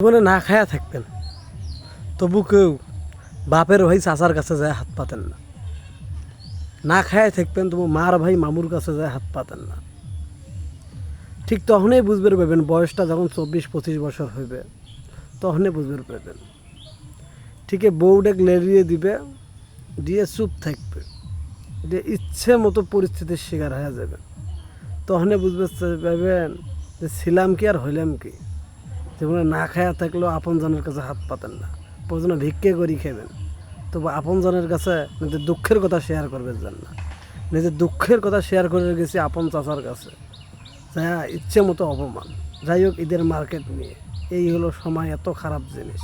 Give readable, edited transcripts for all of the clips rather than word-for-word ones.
জীবনে না খায়া থাকতেন, তবু কেউ বাপের ভাই চাচার কাছে যায় হাত পাতেন না। না খায়া থাকতেন, তবু মার ভাই মামুর কাছে যায় হাত পাতেন না। ঠিক তখনই বুঝবে পারবেন, বয়সটা যখন 24-25 বছর হইবে তখনই বুঝবে পারবেন। ঠিক বউডেক লেরিয়ে দিবে, দিয়ে চুপ থাকবে, দিয়ে ইচ্ছে মতো পরিস্থিতির শিকার হয়ে যাবে। তখনই বুঝবে পারবেন যে ছিলাম কি আর হইলাম কি। জীবনে না খায়া থাকলেও আপনজনের কাছে হাত পাতেন না, প্রয়োজনে ভিক্ষে করি খাবেন, তবু আপনজনের কাছে নিজের দুঃখের কথা শেয়ার করবেন না। নিজের দুঃখের কথা শেয়ার করে গেছি আপন চাচার কাছে, হ্যাঁ ইচ্ছে মতো অপমান। যাই হোক, ঈদের মার্কেট নিয়ে এই হলো সময়, এত খারাপ জিনিস।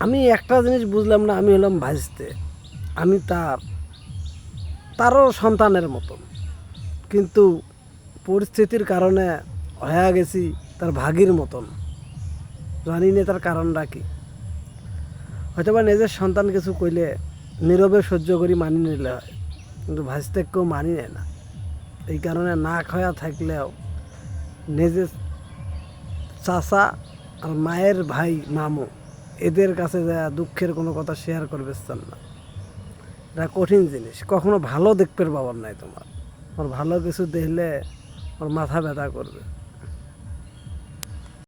আমি একটা জিনিস বুঝলাম না, আমি হলাম ভাইস্তে, আমি তারও সন্তানের মতন, কিন্তু পরিস্থিতির কারণে হয়ে গেছি তার ভাগির মতন। জানি না তার কারণটা কি। হয়তো বা নিজের সন্তান কিছু কইলে নীরবে সহ্য করি, মানি নিলে হয়, কিন্তু ভাইস্তে কেউ মানি নেয় না। এই কারণে না খাওয়া থাকলেও নিজের চাচা আর মায়ের ভাই মামু এদের কাছে যা দুঃখের কোনো কথা শেয়ার করবে চান না। এটা কঠিন জিনিস। কখনো ভালো দেখতে পাবার নাই তোমার, ওর ভালো কিছু দেখলে ওর মাথা ব্যথা করবে।